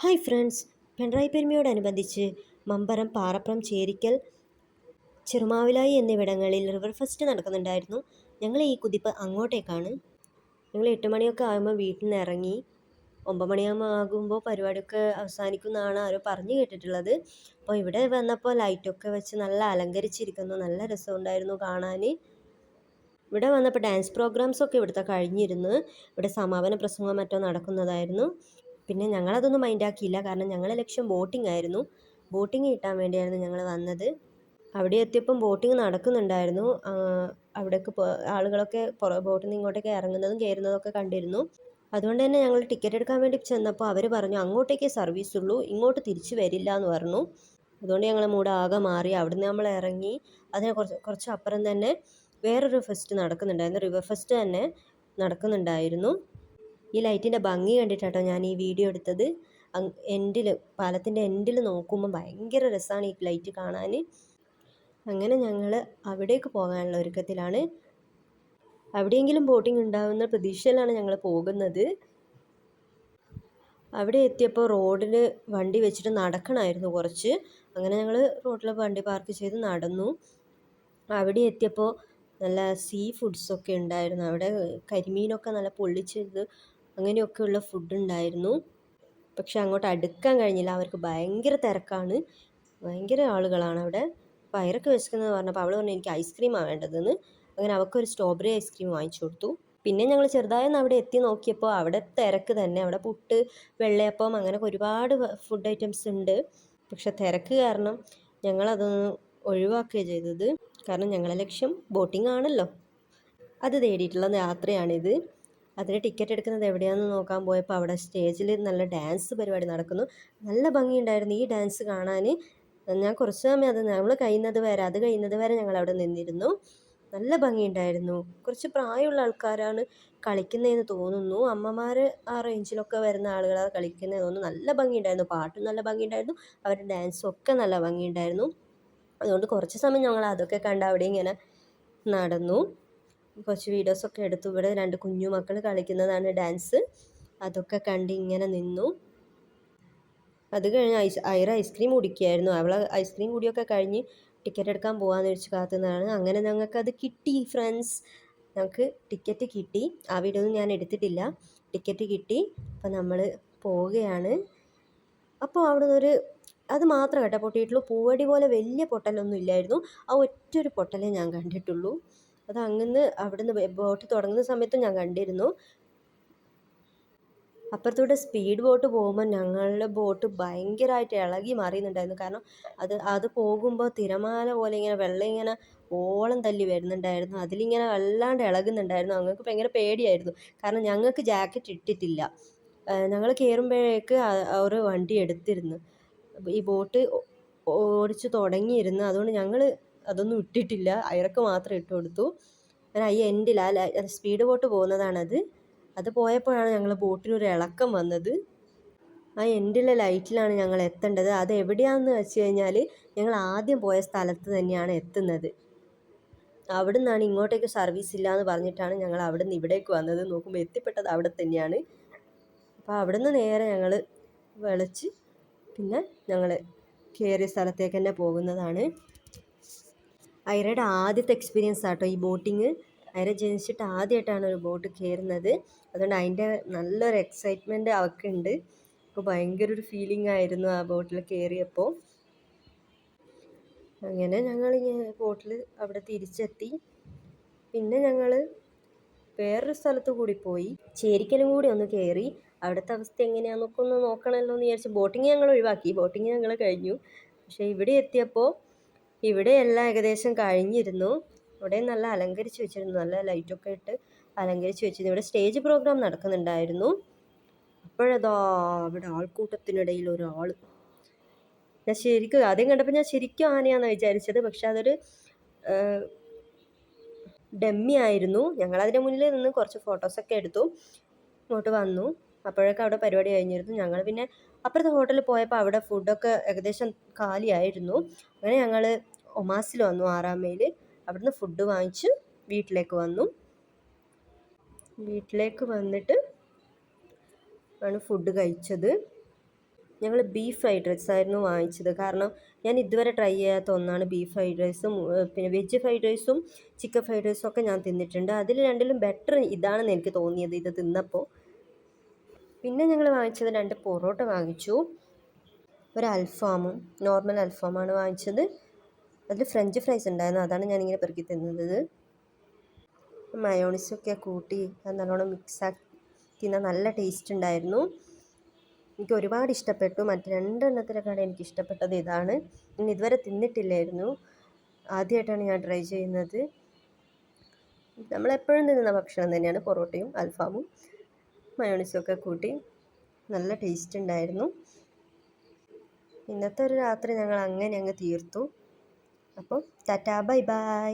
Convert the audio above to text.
Hi friends, Pinarayi പെരുമയോടനുബന്ധിച്ച് Mambaram, Parapram, Cherikkal, Cherumavilayi എന്നിവിടങ്ങളിൽ river fest നടക്കുന്നുണ്ടായിരുന്നു. ഞങ്ങൾ ഈ കുതിപ്പ് അങ്ങോട്ടേക്കാണ്. ഞങ്ങൾ 8 മണിയൊക്കെ ആകുമ്പോൾ വീട്ടിൽ നിന്ന് ഇറങ്ങി. 9 മണിയാകുമ്പോൾ പരിപാടിയൊക്കെ അവസാനിക്കുമെന്നാണ് ആരോ പറഞ്ഞു കേട്ടിട്ടുള്ളത്. അപ്പോൾ ഇവിടെ വന്നപ്പോൾ ലൈറ്റൊക്കെ വെച്ച് നല്ല അലങ്കരിച്ചിരിക്കുന്നു. നല്ല രസമുണ്ടായിരുന്നു കാണാൻ. ഇവിടെ വന്നപ്പോൾ ഡാൻസ് പ്രോഗ്രാംസൊക്കെ ഇവിടുത്തെ കഴിഞ്ഞിരുന്നു. ഇവിടെ സമാപന പ്രസംഗം മറ്റോ നടക്കുന്നതായിരുന്നു. പിന്നെ ഞങ്ങളതൊന്നും മൈൻഡാക്കിയില്ല, കാരണം ഞങ്ങളുടെ ലക്ഷ്യം ബോട്ടിംഗ് ആയിരുന്നു. ബോട്ടിംഗ് കിട്ടാൻ വേണ്ടിയായിരുന്നു ഞങ്ങൾ വന്നത്. അവിടെ എത്തിയപ്പം ബോട്ടിംഗ് നടക്കുന്നുണ്ടായിരുന്നു. അവിടേക്ക് ആളുകളൊക്കെ ബോട്ടിൽ നിന്ന് ഇങ്ങോട്ടേക്ക് ഇറങ്ങുന്നതും കയറുന്നതൊക്കെ കണ്ടിരുന്നു. അതുകൊണ്ട് തന്നെ ഞങ്ങൾ ടിക്കറ്റ് എടുക്കാൻ വേണ്ടി ചെന്നപ്പോൾ അവർ പറഞ്ഞു അങ്ങോട്ടേക്കേ സർവീസ് ഉള്ളൂ, ഇങ്ങോട്ട് തിരിച്ചു വരില്ല എന്ന് പറഞ്ഞു. അതുകൊണ്ട് ഞങ്ങൾ മൂഡ് ആകെ മാറി. അവിടുന്ന് നമ്മൾ ഇറങ്ങി. അതിന് കുറച്ച് അപ്പുറം തന്നെ വേറൊരു ഫെസ്റ്റ് നടക്കുന്നുണ്ടായിരുന്നു. റിവർ ഫെസ്റ്റ് തന്നെ നടക്കുന്നുണ്ടായിരുന്നു. ഈ ലൈറ്റിൻ്റെ ഭംഗി കണ്ടിട്ടാട്ടോ ഞാൻ ഈ വീഡിയോ എടുത്തത്. പാലത്തിൻ്റെ എൻഡിൽ നോക്കുമ്പോൾ ഭയങ്കര രസമാണ് ഈ ലൈറ്റ് കാണാൻ. അങ്ങനെ ഞങ്ങൾ അവിടേക്ക് പോകാനുള്ള ഒരുക്കത്തിലാണ്. അവിടെയെങ്കിലും ബോട്ടിംഗ് ഉണ്ടാകുന്ന പ്രതീക്ഷയിലാണ് ഞങ്ങൾ പോകുന്നത്. അവിടെ എത്തിയപ്പോൾ റോഡിൽ വണ്ടി വെച്ചിട്ട് നടക്കണമായിരുന്നു കുറച്ച്. അങ്ങനെ ഞങ്ങൾ റോഡിൽ വണ്ടി പാർക്ക് ചെയ്ത് നടന്നു. അവിടെ എത്തിയപ്പോൾ നല്ല സീ ഫുഡ്സൊക്കെ ഉണ്ടായിരുന്നു. അവിടെ കരിമീനൊക്കെ നല്ല പൊള്ളിച്ചത് അങ്ങനെയൊക്കെയുള്ള ഫുഡ് ഉണ്ടായിരുന്നു. പക്ഷെ അങ്ങോട്ട് അടുക്കാൻ കഴിഞ്ഞില്ല, അവർക്ക് ഭയങ്കര തിരക്കാണ്, ഭയങ്കര ആളുകളാണ് അവിടെ. അപ്പോൾ അയറൊക്കെ വിശക്കുന്നത് പറഞ്ഞപ്പോൾ അവൾ പറഞ്ഞു എനിക്ക് ഐസ്ക്രീമാണ് വേണ്ടതെന്ന്. അങ്ങനെ അവൾക്കൊരു സ്ട്രോബെറി ഐസ്ക്രീം വാങ്ങിച്ചു കൊടുത്തു. പിന്നെ ഞങ്ങൾ ചെറുതായൊന്ന് അവിടെ എത്തി നോക്കിയപ്പോൾ അവിടെ തിരക്ക് തന്നെ. അവിടെ പുട്ട്, വെള്ളയപ്പം, അങ്ങനെ ഒരുപാട് ഫുഡ് ഐറ്റംസ് ഉണ്ട്. പക്ഷെ തിരക്ക് കാരണം ഞങ്ങളതൊന്ന് ഒഴിവാക്കുകയാണ് ചെയ്തത്. കാരണം ഞങ്ങളെ ലക്ഷ്യം ബോട്ടിംഗ് ആണല്ലോ, അത് തേടിയിട്ടുള്ള യാത്രയാണിത്. അതിന് ടിക്കറ്റ് എടുക്കുന്നത് എവിടെയാണെന്ന് നോക്കാൻ പോയപ്പോൾ അവിടെ സ്റ്റേജിൽ നല്ല ഡാൻസ് പരിപാടി നടക്കുന്നു. നല്ല ഭംഗിയുണ്ടായിരുന്നു ഈ ഡാൻസ് കാണാൻ. ഞാൻ കുറച്ച് സമയം അത് കഴിയുന്നത് വരെ ഞങ്ങൾ അവിടെ നിന്നിരുന്നു. നല്ല ഭംഗിയുണ്ടായിരുന്നു. കുറച്ച് പ്രായമുള്ള ആൾക്കാരാണ് കളിക്കുന്നതെന്ന് തോന്നുന്നു. അമ്മമാർ ആ റേഞ്ചിലൊക്കെ വരുന്ന ആളുകളാണ് കളിക്കുന്നതെന്ന് തോന്നുന്നു. നല്ല ഭംഗിയുണ്ടായിരുന്നു, പാട്ടും നല്ല ഭംഗിയുണ്ടായിരുന്നു, അവരുടെ ഡാൻസും ഒക്കെ നല്ല ഭംഗിയുണ്ടായിരുന്നു. അതുകൊണ്ട് കുറച്ച് സമയം ഞങ്ങൾ അതൊക്കെ കണ്ട് അവിടെ ഇങ്ങനെ നടന്നു. കുറച്ച് വീഡിയോസൊക്കെ എടുത്തു. ഇവിടെ 2 കുഞ്ഞു മക്കൾ കളിക്കുന്നതാണ് ഡാൻസ്. അതൊക്കെ കണ്ട് ഇങ്ങനെ നിന്നു. അത് കഴിഞ്ഞ് ഐറ ഐസ്ക്രീം കുടിക്കുകയായിരുന്നു. അവൾ ഐസ്ക്രീം കുടിയൊക്കെ കഴിഞ്ഞ് ടിക്കറ്റ് എടുക്കാൻ പോകാമെന്ന് വെച്ച് കാത്തുന്നതാണ്. അങ്ങനെ ഞങ്ങൾക്കത് കിട്ടി ഫ്രണ്ട്സ്. ഞങ്ങൾക്ക് ടിക്കറ്റ് കിട്ടി. ആ വീഡിയോ ഒന്നും ഞാൻ എടുത്തിട്ടില്ല. ടിക്കറ്റ് കിട്ടി. അപ്പം നമ്മൾ പോവുകയാണ്. അപ്പോൾ അവിടെ നിന്നൊരു അത് മാത്രം കേട്ടോ പൊട്ടിയിട്ടുള്ളൂ. പൂവടി പോലെ വലിയ പൊട്ടലൊന്നും ഇല്ലായിരുന്നു. ആ ഒറ്റൊരു പൊട്ടലേ ഞാൻ കണ്ടിട്ടുള്ളൂ. അത് അങ്ങനെ അവിടുന്ന് ബോട്ട് തുടങ്ങുന്ന സമയത്തും ഞാൻ കണ്ടിരുന്നു. അപ്പുറത്തൂടെ സ്പീഡ് ബോട്ട് പോകുമ്പോൾ ഞങ്ങളുടെ ബോട്ട് ഭയങ്കരമായിട്ട് ഇളകി മറിയുന്നുണ്ടായിരുന്നു. കാരണം അത് പോകുമ്പോൾ തിരമാല പോലെ ഇങ്ങനെ വെള്ളം ഇങ്ങനെ ഓളം തല്ലി വരുന്നുണ്ടായിരുന്നു. അതിലിങ്ങനെ വല്ലാണ്ട് ഇളകുന്നുണ്ടായിരുന്നു. ഞങ്ങൾക്ക് ഭയങ്കര പേടിയായിരുന്നു, കാരണം ഞങ്ങൾക്ക് ജാക്കറ്റ് ഇട്ടിട്ടില്ല. ഞങ്ങൾ കയറുമ്പോഴേക്ക് ഒരു വണ്ടി എടുത്തിരുന്നു, ഈ ബോട്ട് ഓടിച്ച് തുടങ്ങിയിരുന്നു. അതുകൊണ്ട് ഞങ്ങൾ അതൊന്നും ഇട്ടിട്ടില്ല, അയറക്ക് മാത്രം ഇട്ട് കൊടുത്തു. അങ്ങനെ ഈ എൻഡിൽ സ്പീഡ് ബോട്ട് പോകുന്നതാണത്. അത് പോയപ്പോഴാണ് ഞങ്ങൾ ബോട്ടിനൊരു ഇളക്കം വന്നത്. ആ എൻഡിലെ ലൈറ്റിലാണ് ഞങ്ങൾ എത്തേണ്ടത്. അത് എവിടെയാണെന്ന് വെച്ച് കഴിഞ്ഞാൽ ഞങ്ങൾ ആദ്യം പോയ സ്ഥലത്ത് തന്നെയാണ് എത്തുന്നത്. അവിടെ നിന്നാണ് ഇങ്ങോട്ടേക്ക് സർവീസ് ഇല്ല എന്ന് പറഞ്ഞിട്ടാണ് ഞങ്ങൾ അവിടെ നിന്ന് ഇവിടേക്ക് വന്നത്. നോക്കുമ്പോൾ എത്തിപ്പെട്ടത് അവിടെ തന്നെയാണ്. അപ്പോൾ അവിടെ നിന്ന് നേരെ ഞങ്ങൾ വിളിച്ച് പിന്നെ ഞങ്ങൾ കയറിയ സ്ഥലത്തേക്ക് തന്നെ പോകുന്നതാണ്. ഐറയുടെ ആദ്യത്തെ എക്സ്പീരിയൻസ് ആട്ടോ ഈ ബോട്ടിങ്. ഐറ ജനിച്ചിട്ട് ആദ്യമായിട്ടാണ് ഒരു ബോട്ട് കയറുന്നത്. അതുകൊണ്ട് അതിൻ്റെ നല്ലൊരു എക്സൈറ്റ്മെൻറ്റ് അവൾക്കുണ്ട്. അപ്പോൾ ഭയങ്കര ഒരു ഫീലിംഗ് ആയിരുന്നു ആ ബോട്ടിൽ കയറിയപ്പോൾ. അങ്ങനെ ഞങ്ങൾ ബോട്ടിൽ അവിടെ തിരിച്ചെത്തി. പിന്നെ ഞങ്ങൾ വേറൊരു സ്ഥലത്ത് കൂടി പോയി, ചേരിക്കലും കൂടി ഒന്ന് കയറി. അവിടുത്തെ അവസ്ഥ എങ്ങനെയാണെന്നൊക്കെ ഒന്ന് നോക്കണമല്ലോ എന്ന് വിചാരിച്ച് ബോട്ടിങ് ഞങ്ങൾ ഒഴിവാക്കി. ബോട്ടിങ് ഞങ്ങൾ കഴിഞ്ഞു. പക്ഷേ ഇവിടെ എത്തിയപ്പോൾ ഇവിടെയെല്ലാം ഏകദേശം കഴിഞ്ഞിരുന്നു. ഇവിടെ നല്ല അലങ്കരിച്ച് വെച്ചിരുന്നു, നല്ല ലൈറ്റൊക്കെ ഇട്ട് അലങ്കരിച്ച് വെച്ചിരുന്നു. ഇവിടെ സ്റ്റേജ് പ്രോഗ്രാം നടക്കുന്നുണ്ടായിരുന്നു. അപ്പോഴതാ അവിടെ ആൾക്കൂട്ടത്തിനിടയിൽ ഒരാൾ. ഞാൻ ശരിക്കും ആദ്യം കണ്ടപ്പോൾ ഞാൻ ശരിക്കും ആനയാണെന്ന് വിചാരിച്ചത്. പക്ഷെ അതൊരു ഡമ്മി ആയിരുന്നു. ഞങ്ങളതിൻ്റെ മുന്നിൽ നിന്ന് കുറച്ച് ഫോട്ടോസൊക്കെ എടുത്തു, ഇങ്ങോട്ട് വന്നു. അപ്പോഴൊക്കെ അവിടെ പരിപാടി കഴിഞ്ഞിരുന്നു. ഞങ്ങൾ പിന്നെ അപ്പുറത്തെ ഹോട്ടലിൽ പോയപ്പോൾ അവിടെ ഫുഡൊക്കെ ഏകദേശം കാലിയായിരുന്നു. അങ്ങനെ ഞങ്ങൾ ഒമാസിൽ വന്നു 6-ാം മൈൽ. അവിടുന്ന് ഫുഡ് വാങ്ങിച്ച് വീട്ടിലേക്ക് വന്നു. വീട്ടിലേക്ക് വന്നിട്ട് ആണ് ഫുഡ് കഴിച്ചത്. ഞങ്ങൾ ബീഫ് ഫ്രൈഡ് റൈസ് ആയിരുന്നു വാങ്ങിച്ചത്. കാരണം ഞാൻ ഇതുവരെ ട്രൈ ചെയ്യാത്ത ഒന്നാണ് ബീഫ് ഫ്രൈഡ് റൈസും. പിന്നെ വെജ് ഫ്രൈഡ് റൈസും ചിക്കൻ ഫ്രൈഡ് റൈസും ഒക്കെ ഞാൻ തിന്നിട്ടുണ്ട്. അതിൽ രണ്ടിലും ബെറ്റർ ഇതാണെന്ന് എനിക്ക് തോന്നിയത് ഇത് തിന്നപ്പോൾ. പിന്നെ ഞങ്ങൾ വാങ്ങിച്ചത് 2 പൊറോട്ട വാങ്ങിച്ചു, ഒരു അൽഫാമും. നോർമൽ അൽഫാമാണ് വാങ്ങിച്ചത്. അതിൽ ഫ്രഞ്ച് ഫ്രൈസ് ഉണ്ടായിരുന്നു, അതാണ് ഞാനിങ്ങനെ പെറുക്കി തിന്നുന്നത്. മയോണൈസൊക്കെ കൂട്ടി അത് നല്ലോണം മിക്സാക്കി തിന്നാൻ നല്ല ടേസ്റ്റ് ഉണ്ടായിരുന്നു. എനിക്ക് ഒരുപാട് ഇഷ്ടപ്പെട്ടു. മറ്റ് 2 എണ്ണത്തിനെക്കാളും എനിക്ക് ഇഷ്ടപ്പെട്ടത് ഇതാണ്. ഞാൻ ഇതുവരെ തിന്നിട്ടില്ലായിരുന്നു, ആദ്യമായിട്ടാണ് ഞാൻ ട്രൈ ചെയ്യുന്നത്. നമ്മളെപ്പോഴും തിന്നുന്ന ഭക്ഷണം തന്നെയാണ്, പൊറോട്ടയും അൽഫാമും മയോണൈസും ഒക്കെ കൂട്ടി. നല്ല ടേസ്റ്റ് ഉണ്ടായിരുന്നു. ഇന്നത്തെ ഒരു രാത്രി ഞങ്ങൾ അങ്ങനെ അങ്ങ് തീർത്തു. അപ്പോൾ ടാറ്റാ ബൈ ബൈ.